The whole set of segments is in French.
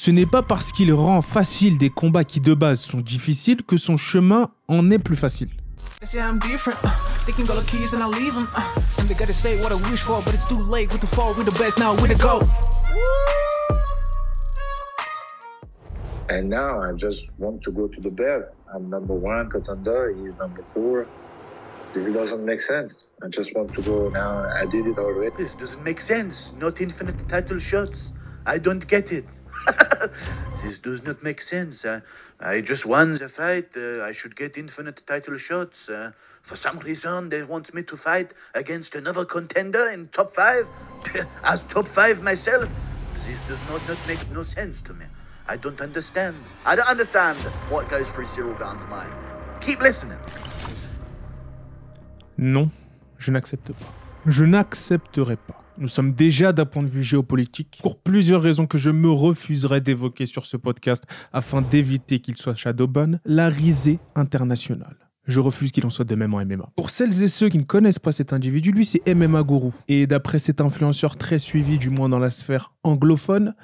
Ce n'est pas parce qu'il rend facile des combats qui de base sont difficiles que son chemin en est plus facile. And now I just want to go to the belt. I'm number 1 contender, he's number 4. It doesn't make sense. I just want to go now. I did it already. This doesn't make sense. Not infinite title shots. I don't get it. This does not make sense. I just won the fight. I should get infinite title shots. For some reason, they want me to fight against another contender in top 5. As top 5 myself, this does not make no sense to me. I don't understand. I don't understand what goes through Ciryl Gane's mind. Keep listening. Non, je n'accepte pas. Je n'accepterai pas. Nous sommes déjà d'un point de vue géopolitique, pour plusieurs raisons que je me refuserai d'évoquer sur ce podcast afin d'éviter qu'il soit shadowban, la risée internationale. Je refuse qu'il en soit de même en MMA. Pour celles et ceux qui ne connaissent pas cet individu, lui c'est MMA Guru. Et d'après cet influenceur très suivi, du moins dans la sphère anglophone,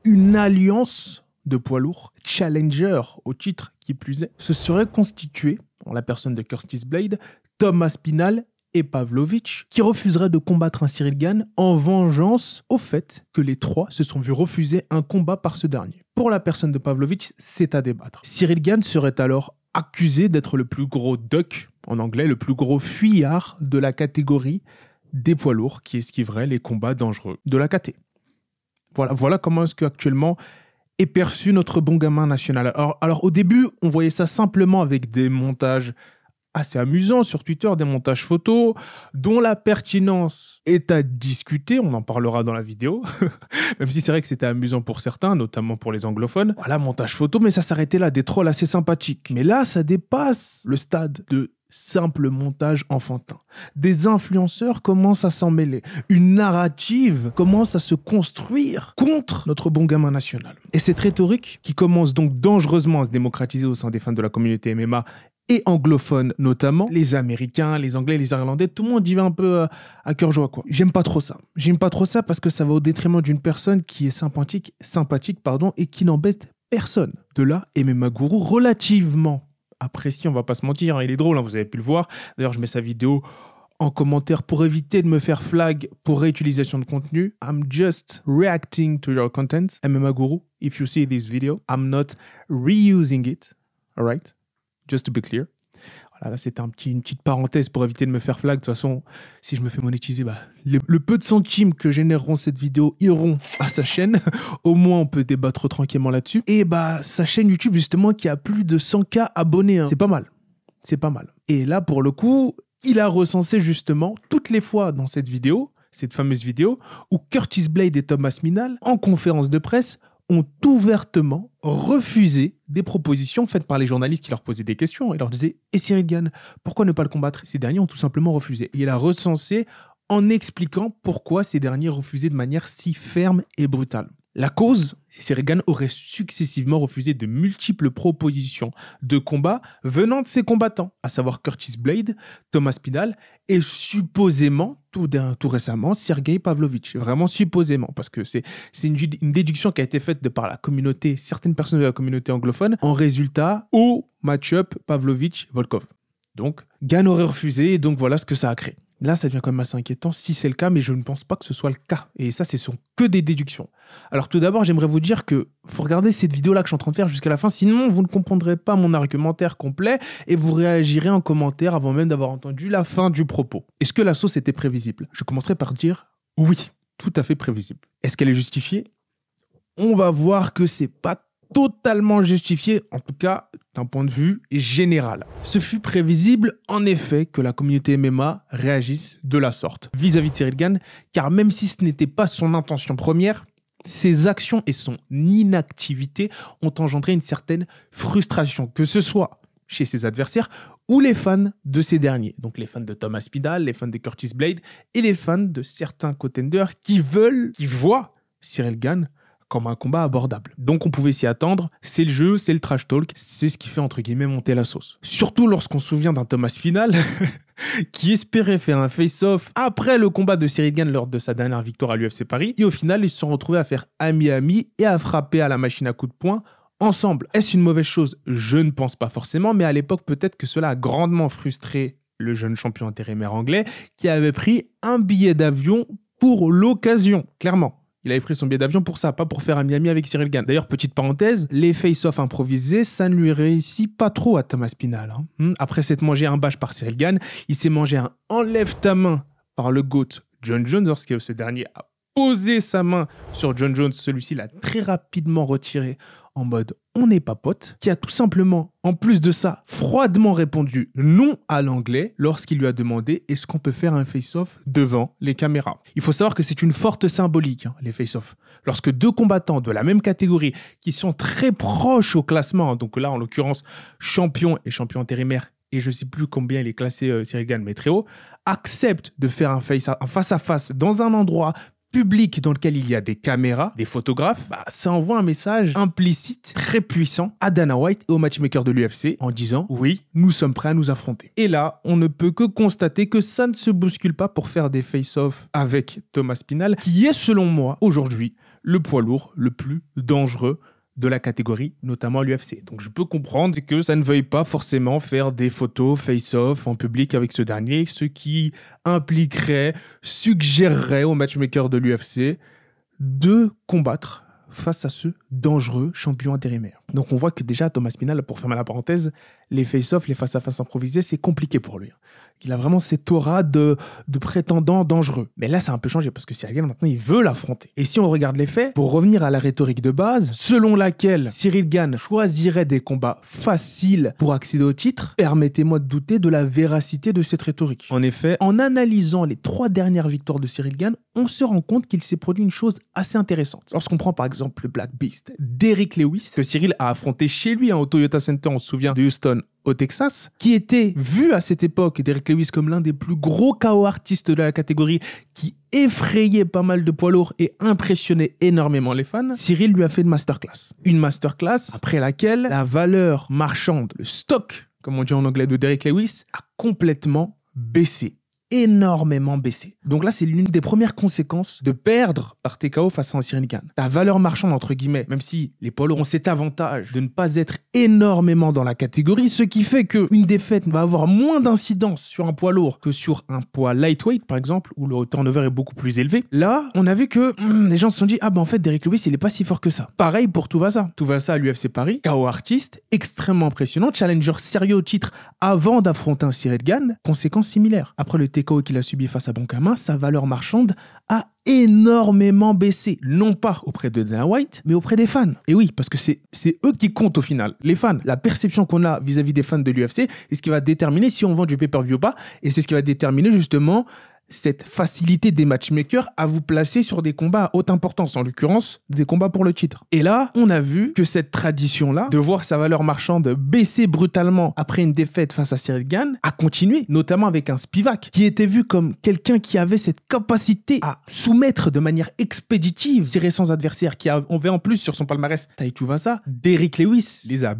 une alliance de poids lourds, challenger au titre qui plus est, se serait constituée, en la personne de Curtis Blade, Tom Aspinall et Pavlovich, qui refuseraient de combattre un Ciryl Gane en vengeance au fait que les trois se sont vus refuser un combat par ce dernier. Pour la personne de Pavlovich, c'est à débattre. Ciryl Gane serait alors accusé d'être le plus gros duck, en anglais, le plus gros fuyard de la catégorie des poids lourds qui esquiverait les combats dangereux de la KT. Voilà comment est-ce qu'actuellement est perçu notre bon gamin national. Alors au début, on voyait ça simplement avec des montages assez amusants sur Twitter, des montages photos dont la pertinence est à discuter, on en parlera dans la vidéo, même si c'est vrai que c'était amusant pour certains, notamment pour les anglophones. Voilà, montage photo, mais ça s'arrêtait là, des trolls assez sympathiques. Mais là, ça dépasse le stade de simple montage enfantin. Des influenceurs commencent à s'en mêler. Une narrative commence à se construire contre notre bon gamin national. Et cette rhétorique, qui commence donc dangereusement à se démocratiser au sein des fans de la communauté MMA et anglophone notamment, les Américains, les Anglais, les Irlandais, tout le monde y va un peu à cœur joie, quoi. J'aime pas trop ça. J'aime pas trop ça parce que ça va au détriment d'une personne qui est sympathique, et qui n'embête personne. De là, MMA Guru, relativement apprécié, on va pas se mentir, hein, il est drôle, hein, vous avez pu le voir. D'ailleurs, je mets sa vidéo en commentaire pour éviter de me faire flag pour réutilisation de contenu. I'm just reacting to your content. MMA Guru, if you see this video, I'm not reusing it. All right? Just to be clear. Voilà, là, c'était une petite parenthèse pour éviter de me faire flag. De toute façon, si je me fais monétiser, le peu de centimes que généreront cette vidéo iront à sa chaîne. Au moins, on peut débattre tranquillement là-dessus. Et sa chaîne YouTube, justement, qui a plus de 100K abonnés. Hein. C'est pas mal. C'est pas mal. Et là, pour le coup, il a recensé justement toutes les fois dans cette vidéo, cette fameuse vidéo, où Curtis Blade et Tom Aspinall, en conférence de presse, ont ouvertement refusé des propositions faites par les journalistes qui leur posaient des questions et leur disaient « Et Ciryl Gane, pourquoi ne pas le combattre ?» Ces derniers ont tout simplement refusé. Et il a recensé en expliquant pourquoi ces derniers refusaient de manière si ferme et brutale. La cause, Ciryl Gane aurait successivement refusé de multiples propositions de combat venant de ses combattants, à savoir Curtis Blade, Tom Aspinall et supposément, tout récemment, Sergei Pavlovich. Vraiment supposément, parce que c'est une déduction qui a été faite de par la communauté, certaines personnes de la communauté anglophone, en résultat au match-up Pavlovich-Volkov. Donc, Gane aurait refusé et donc voilà ce que ça a créé. Là, ça devient quand même assez inquiétant si c'est le cas, mais je ne pense pas que ce soit le cas. Et ça, ce sont que des déductions. Alors tout d'abord, j'aimerais vous dire que faut regarder cette vidéo-là que je suis en train de faire jusqu'à la fin, sinon vous ne comprendrez pas mon argumentaire complet et vous réagirez en commentaire avant même d'avoir entendu la fin du propos. Est-ce que la sauce était prévisible ? Je commencerai par dire oui, tout à fait prévisible. Est-ce qu'elle est justifiée ? On va voir que c'est pas totalement justifié, en tout cas d'un point de vue général. Ce fut prévisible, en effet, que la communauté MMA réagisse de la sorte vis-à-vis de Ciryl Gane, car même si ce n'était pas son intention première, ses actions et son inactivité ont engendré une certaine frustration, que ce soit chez ses adversaires ou les fans de ces derniers. Donc les fans de Tom Aspinall, les fans de Curtis Blade et les fans de certains contenders qui voient Ciryl Gane comme un combat abordable. Donc on pouvait s'y attendre, c'est le jeu, c'est le trash talk, c'est ce qui fait entre guillemets monter la sauce. Surtout lorsqu'on se souvient d'un Thomas Spinal qui espérait faire un face-off après le combat de Cyril Gane lors de sa dernière victoire à l'UFC Paris, et au final ils se sont retrouvés à faire ami-ami et à frapper à la machine à coups de poing ensemble. Est-ce une mauvaise chose? Je ne pense pas forcément, mais à l'époque peut-être que cela a grandement frustré le jeune champion intérimaire anglais qui avait pris un billet d'avion pour l'occasion, clairement. Il avait pris son billet d'avion pour ça, pas pour faire un ami avec Cyril Gane. D'ailleurs, petite parenthèse, les face-off improvisés, ça ne lui réussit pas trop à Thomas Spinal. Après s'être mangé un bash par Cyril Gane, il s'est mangé un enlève ta main par le GOAT John Jones, lorsque ce dernier a posé sa main sur John Jones. Celui-ci l'a très rapidement retiré en mode on n'est pas potes, qui a tout simplement, en plus de ça, froidement répondu non à l'anglais lorsqu'il lui a demandé est-ce qu'on peut faire un face-off devant les caméras. Il faut savoir que c'est une forte symbolique, les face-off. Lorsque deux combattants de la même catégorie, qui sont très proches au classement, donc là en l'occurrence champion et champion intérimaire, et je ne sais plus combien il est classé Cyril Gane, mais très haut, acceptent de faire un face-à-face dans un endroit public dans lequel il y a des caméras, des photographes, ça envoie un message implicite, très puissant à Dana White et au matchmaker de l'UFC en disant « Oui, nous sommes prêts à nous affronter ». Et là, on ne peut que constater que ça ne se bouscule pas pour faire des face-off avec Thomas Spinal, qui est selon moi, aujourd'hui, le poids lourd le plus dangereux de la catégorie, notamment à l'UFC. Donc je peux comprendre que ça ne veuille pas forcément faire des photos face-off en public avec ce dernier, ce qui impliquerait, suggérerait au matchmaker de l'UFC de combattre face à ce dangereux champion intérimaire. Donc on voit que déjà Thomas Spinal, pour fermer la parenthèse, les face-off, les face-à-face improvisés, c'est compliqué pour lui. Il a vraiment cette aura de prétendant dangereux. Mais là, ça a un peu changé parce que Cyril Gane, maintenant, il veut l'affronter. Et si on regarde les faits, pour revenir à la rhétorique de base, selon laquelle Cyril Gane choisirait des combats faciles pour accéder au titre, permettez-moi de douter de la véracité de cette rhétorique. En effet, en analysant les 3 dernières victoires de Cyril Gane, on se rend compte qu'il s'est produit une chose assez intéressante. Lorsqu'on prend par exemple le Black Beast d'Eric Lewis, que Cyril a affronté chez lui au Toyota Center, on se souvient, de Houston, au Texas, qui était vu à cette époque d'Eric Lewis comme l'un des plus gros KO artistes de la catégorie, qui effrayait pas mal de poids lourds et impressionnait énormément les fans, Cyril lui a fait une masterclass. Une masterclass après laquelle la valeur marchande, le stock, comme on dit en anglais, de Derrick Lewis, a complètement baissé. Énormément baissé. Donc là, c'est l'une des premières conséquences de perdre par TKO face à un Cyril Gane. Ta valeur marchande, entre guillemets, même si les poids lourds ont cet avantage de ne pas être énormément dans la catégorie, ce qui fait qu'une défaite va avoir moins d'incidence sur un poids lourd que sur un poids lightweight, par exemple, où le turnover est beaucoup plus élevé. Là, on a vu que les gens se sont dit « Ah en fait, Derrick Lewis, il est pas si fort que ça ». Pareil pour Tuivasa. Tuivasa à l'UFC Paris, KO artiste, extrêmement impressionnant, challenger sérieux au titre avant d'affronter un Cyril Gane, conséquences similaires. Après le TKO qu'il a subi face à Bancamin, sa valeur marchande a énormément baissé. Non pas auprès de Dana White, mais auprès des fans. Et oui, parce que c'est eux qui comptent au final. Les fans, la perception qu'on a vis-à-vis des fans de l'UFC, est ce qui va déterminer si on vend du pay-per-view ou pas, et c'est ce qui va déterminer justement cette facilité des matchmakers à vous placer sur des combats à haute importance, en l'occurrence des combats pour le titre. Et là, on a vu que cette tradition-là, de voir sa valeur marchande baisser brutalement après une défaite face à Cyril Gane, a continué, notamment avec un Spivak, qui était vu comme quelqu'un qui avait cette capacité à soumettre de manière expéditive ses récents adversaires, qui avait en plus sur son palmarès Tai Tuivasa. Derrick Lewis les a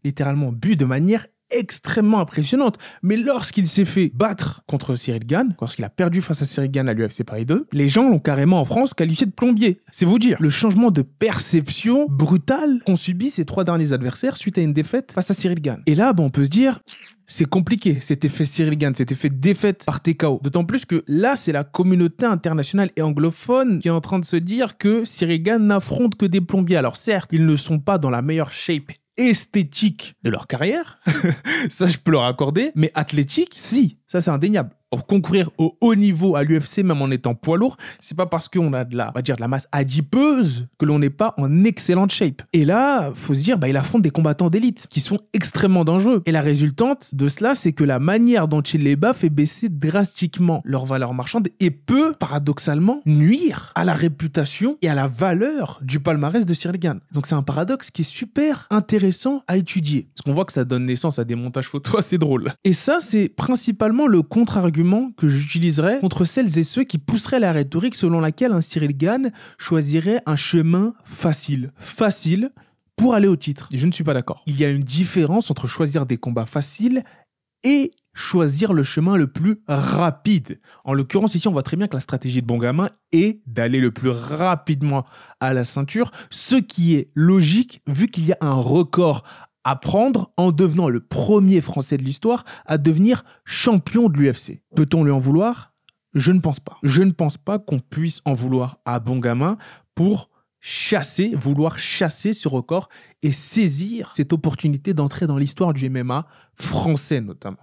littéralement bu de manière extrêmement impressionnante. Mais lorsqu'il s'est fait battre contre Cyril Gane, lorsqu'il a perdu face à Cyril Gane à l'UFC Paris 2, les gens l'ont carrément en France qualifié de plombier. C'est vous dire le changement de perception brutal qu'ont subi ces 3 derniers adversaires suite à une défaite face à Cyril Gane. Et là, on peut se dire... C'est compliqué, cet effet Cyril Gane, cet effet défaite par TKO. D'autant plus que là, c'est la communauté internationale et anglophone qui est en train de se dire que Cyril Gane n'affronte que des plombiers. Alors certes, ils ne sont pas dans la meilleure shape esthétique de leur carrière, ça je peux leur accorder, mais athlétique, si, ça c'est indéniable. Pour concourir au haut niveau à l'UFC, même en étant poids lourd, c'est pas parce qu'on a de la masse adipeuse que l'on n'est pas en excellente shape. Et là, faut se dire, il affronte des combattants d'élite qui sont extrêmement dangereux. Et la résultante de cela, c'est que la manière dont il les bat fait baisser drastiquement leur valeur marchande et peut, paradoxalement, nuire à la réputation et à la valeur du palmarès de Cyril Gane. Donc c'est un paradoxe qui est super intéressant à étudier. Parce qu'on voit que ça donne naissance à des montages photos assez drôles. Et ça, c'est principalement le contre-argument argument que j'utiliserais contre celles et ceux qui pousseraient la rhétorique selon laquelle un Cyril Gane choisirait un chemin facile. Facile pour aller au titre. Et je ne suis pas d'accord. Il y a une différence entre choisir des combats faciles et choisir le chemin le plus rapide. En l'occurrence, ici, on voit très bien que la stratégie de Bongamin est d'aller le plus rapidement à la ceinture, ce qui est logique vu qu'il y a un record à prendre en devenant le premier Français de l'histoire à devenir champion de l'UFC. Peut-on lui en vouloir ? Je ne pense pas. Je ne pense pas qu'on puisse en vouloir à Bongamin pour vouloir chasser ce record et saisir cette opportunité d'entrer dans l'histoire du MMA français notamment.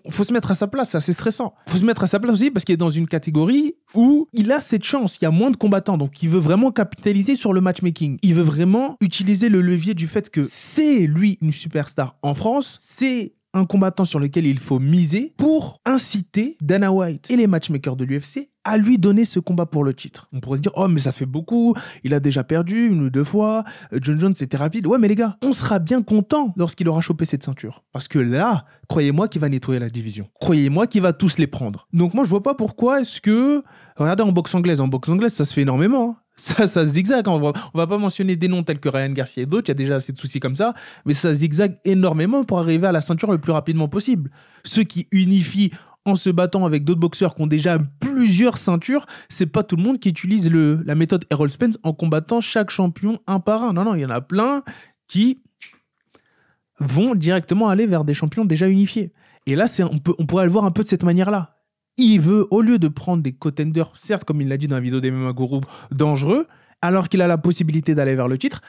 Faut se mettre à sa place, c'est assez stressant. Faut se mettre à sa place aussi parce qu'il est dans une catégorie où il a cette chance, il y a moins de combattants, donc il veut vraiment capitaliser sur le matchmaking. Il veut vraiment utiliser le levier du fait que c'est lui une superstar en France, c'est un combattant sur lequel il faut miser pour inciter Dana White et les matchmakers de l'UFC à lui donner ce combat pour le titre. On pourrait se dire, oh mais ça fait beaucoup, il a déjà perdu 1 ou 2 fois, John Jones c'était rapide. Ouais mais les gars, on sera bien content lorsqu'il aura chopé cette ceinture. Parce que là, croyez-moi qu'il va nettoyer la division. Croyez-moi qu'il va tous les prendre. Donc moi je vois pas pourquoi est-ce que... Regardez en boxe anglaise ça se fait énormément. Ça se zigzague. On va pas mentionner des noms tels que Ryan Garcia et d'autres, il y a déjà assez de soucis comme ça, mais ça zigzague énormément pour arriver à la ceinture le plus rapidement possible. Ceux qui unifient en se battant avec d'autres boxeurs qui ont déjà plusieurs ceintures, c'est pas tout le monde qui utilise la méthode Errol Spence en combattant chaque champion un par un. Non, il y en a plein qui vont directement aller vers des champions déjà unifiés. Et là, on pourrait le voir un peu de cette manière-là. Il veut, au lieu de prendre des contenders, certes, comme il l'a dit dans la vidéo des MMA Guru, dangereux, alors qu'il a la possibilité d'aller vers le titre.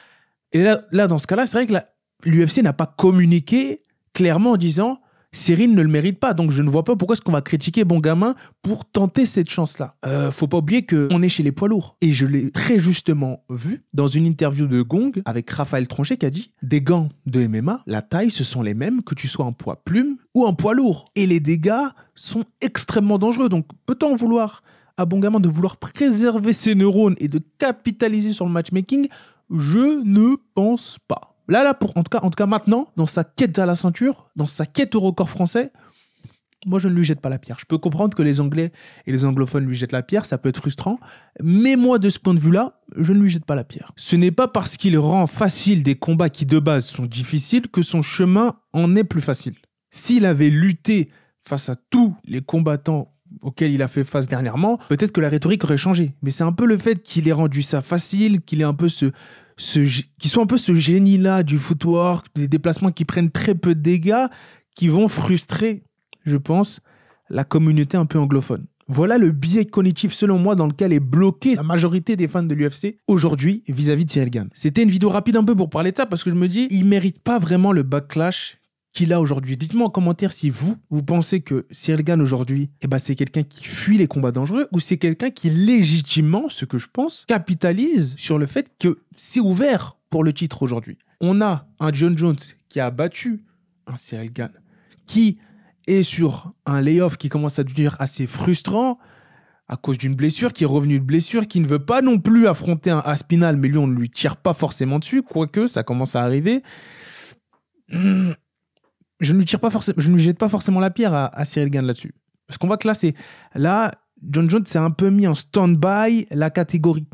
Et là dans ce cas-là, c'est vrai que l'UFC n'a pas communiqué clairement en disant Cyril ne le mérite pas, donc je ne vois pas pourquoi est-ce qu'on va critiquer Bongamin pour tenter cette chance-là. Faut pas oublier qu'on est chez les poids lourds. Et je l'ai très justement vu dans une interview de Gong avec Raphaël Tronchet qui a dit « Des gants de MMA, la taille, ce sont les mêmes que tu sois en poids plume ou en poids lourd. Et les dégâts sont extrêmement dangereux. Donc peut-on en vouloir à Bongamin de vouloir préserver ses neurones et de capitaliser sur le matchmaking ? Je ne pense pas. Là, en tout cas, maintenant, dans sa quête à la ceinture, dans sa quête au record français, moi, je ne lui jette pas la pierre. Je peux comprendre que les Anglais et les anglophones lui jettent la pierre, ça peut être frustrant, mais moi, de ce point de vue-là, je ne lui jette pas la pierre. Ce n'est pas parce qu'il rend facile des combats qui, de base, sont difficiles que son chemin en est plus facile. S'il avait lutté face à tous les combattants auxquels il a fait face dernièrement, peut-être que la rhétorique aurait changé. Mais c'est un peu le fait qu'il ait rendu ça facile, qu'il ait un peu qui sont un peu ce génie-là du footwork, des déplacements qui prennent très peu de dégâts, qui vont frustrer, je pense, la communauté un peu anglophone. Voilà le biais cognitif, selon moi, dans lequel est bloquée la majorité des fans de l'UFC aujourd'hui vis-à-vis de Cyril Gane. C'était une vidéo rapide un peu pour parler de ça, parce que je me dis, il ne mérite pas vraiment le backlash qu'il a aujourd'hui. Dites-moi en commentaire si vous pensez que Cyril Gane aujourd'hui, c'est quelqu'un qui fuit les combats dangereux ou c'est quelqu'un qui légitimement, ce que je pense, capitalise sur le fait que c'est ouvert pour le titre aujourd'hui. On a un John Jones qui a battu un Cyril Gane, qui est sur un layoff qui commence à devenir assez frustrant à cause d'une blessure, qui est revenu de blessure, qui ne veut pas non plus affronter un Aspinall, mais lui on ne lui tire pas forcément dessus, quoique ça commence à arriver. Je ne lui jette pas forcément la pierre à Cyril Gane là-dessus. Parce qu'on voit que là, John Jones s'est un peu mis en stand-by la catégorie.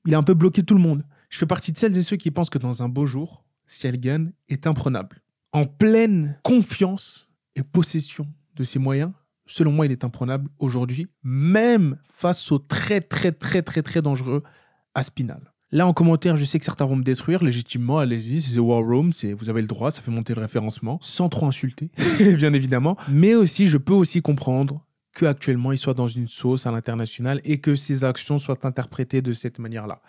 Il a un peu bloqué tout le monde. Je fais partie de celles et ceux qui pensent que dans un beau jour, Cyril Gane est imprenable. En pleine confiance et possession de ses moyens, selon moi, il est imprenable aujourd'hui, même face au très, très, très, très, très dangereux Aspinall. Là, en commentaire, je sais que certains vont me détruire, légitimement, allez-y, c'est The War Room, vous avez le droit, ça fait monter le référencement, sans trop insulter, bien évidemment. Mais aussi, je peux aussi comprendre qu'actuellement, il soit dans une sauce à l'international et que ses actions soient interprétées de cette manière-là.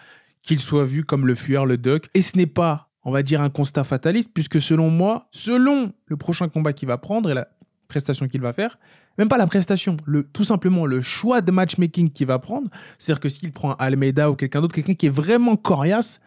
Qu'il soit vu comme le fuyard, le duck. Et ce n'est pas, on va dire, un constat fataliste, puisque selon moi, selon le prochain combat qu'il va prendre et la prestation qu'il va faire, même pas la prestation, tout simplement le choix de matchmaking qu'il va prendre, c'est-à-dire que s'il prend Almeida ou quelqu'un d'autre, quelqu'un qui est vraiment coriace,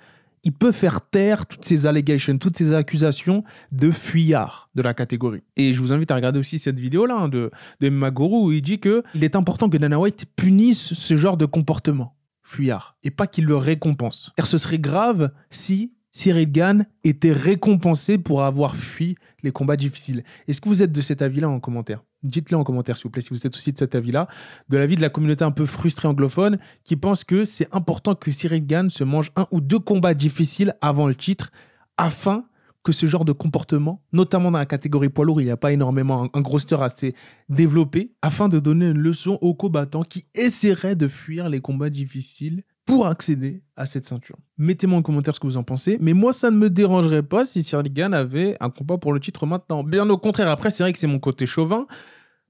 il peut faire taire toutes ces allegations, toutes ces accusations de fuyard de la catégorie. Et je vous invite à regarder aussi cette vidéo-là de MMA Guru où il dit qu'il est important que Dana White punisse ce genre de comportement fuyard et pas qu'il le récompense. Car ce serait grave si Cyril Gane était récompensé pour avoir fui les combats difficiles. Est-ce que vous êtes de cet avis-là en commentaire ? Dites-le en commentaire, s'il vous plaît, si vous êtes aussi de cet avis-là, de l'avis de la communauté un peu frustrée anglophone, qui pense que c'est important que Cyril Gane se mange 1 ou 2 combats difficiles avant le titre, afin que ce genre de comportement, notamment dans la catégorie poids lourd, il n'y a pas énormément un roster assez développé, afin de donner une leçon aux combattants qui essaieraient de fuir les combats difficiles pour accéder à cette ceinture. Mettez-moi en commentaire ce que vous en pensez, mais moi, ça ne me dérangerait pas si Cyril Gane avait un combat pour le titre maintenant. Bien au contraire, après, c'est vrai que c'est mon côté chauvin.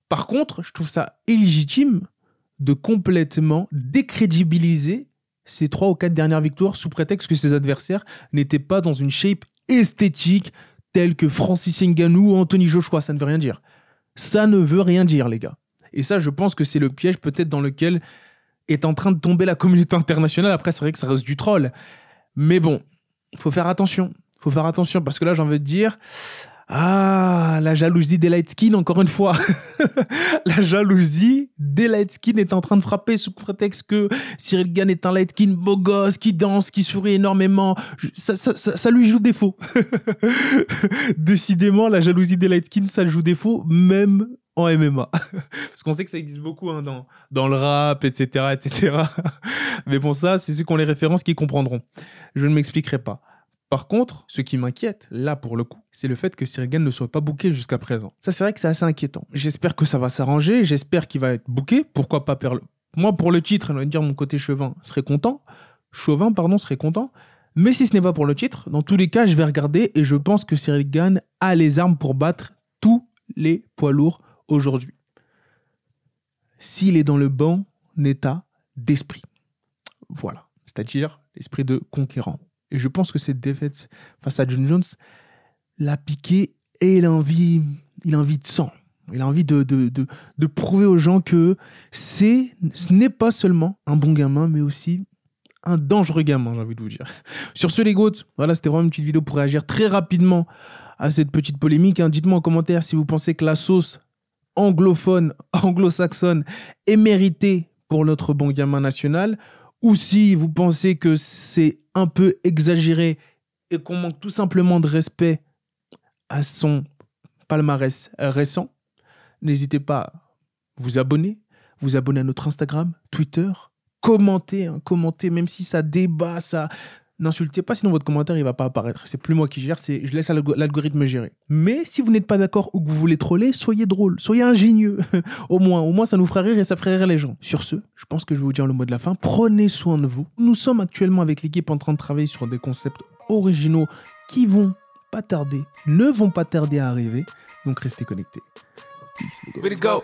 Par contre, je trouve ça illégitime de complètement décrédibiliser ces 3 ou 4 dernières victoires sous prétexte que ses adversaires n'étaient pas dans une shape esthétique telle que Francis Ngannou ou Anthony Joshua. Ça ne veut rien dire. Ça ne veut rien dire, les gars. Et ça, je pense que c'est le piège peut-être dans lequel est en train de tomber la communauté internationale. Après, c'est vrai que ça reste du troll. Mais bon, il faut faire attention. Il faut faire attention parce que là, j'ai envie de dire... Ah, la jalousie des light skin, encore une fois. La jalousie des light skin est en train de frapper sous prétexte que Cyril Gane est un light skin beau gosse, qui danse, qui sourit énormément. Ça lui joue défaut. Décidément, la jalousie des light skin, ça lui joue défaut, même en MMA. Parce qu'on sait que ça existe beaucoup hein, dans le rap, etc., etc. Mais bon, ça, c'est ceux qui ont les références qui comprendront. Je ne m'expliquerai pas. Par contre, ce qui m'inquiète, là pour le coup, c'est le fait que Cyril Gane ne soit pas booké jusqu'à présent. Ça, c'est vrai que c'est assez inquiétant. J'espère que ça va s'arranger, j'espère qu'il va être booké. Pourquoi pas perdre... Moi, pour le titre, on va dire mon côté chauvin serait content. Serait content. Mais si ce n'est pas pour le titre, dans tous les cas, je vais regarder et je pense que Cyril Gane a les armes pour battre tous les poids lourds aujourd'hui. S'il est dans le bon état d'esprit. Voilà. C'est-à-dire l'esprit de conquérant. Et je pense que cette défaite face à John Jones l'a piqué et il a envie de sang. Il a envie de prouver aux gens que ce n'est pas seulement un bon gamin, mais aussi un dangereux gamin, j'ai envie de vous dire. Sur ce, les GOAT, voilà, c'était vraiment une petite vidéo pour réagir très rapidement à cette petite polémique. Hein. Dites-moi en commentaire si vous pensez que la sauce anglophone, anglo-saxonne est méritée pour notre bon gamin national, ou si vous pensez que c'est un peu exagéré et qu'on manque tout simplement de respect à son palmarès récent. N'hésitez pas à vous abonner à notre Instagram, Twitter, commentez, même si ça débat, ça... N'insultez pas, sinon votre commentaire il va pas apparaître. C'est plus moi qui gère, je laisse l'algorithme gérer. Mais si vous n'êtes pas d'accord ou que vous voulez troller, soyez drôle, soyez ingénieux. Au moins ça nous fera rire et ça ferait rire les gens. Sur ce, je pense que je vais vous dire le mot de la fin. Prenez soin de vous. Nous sommes actuellement avec l'équipe en train de travailler sur des concepts originaux qui ne vont pas tarder à arriver. Donc restez connectés. Peace, les gars.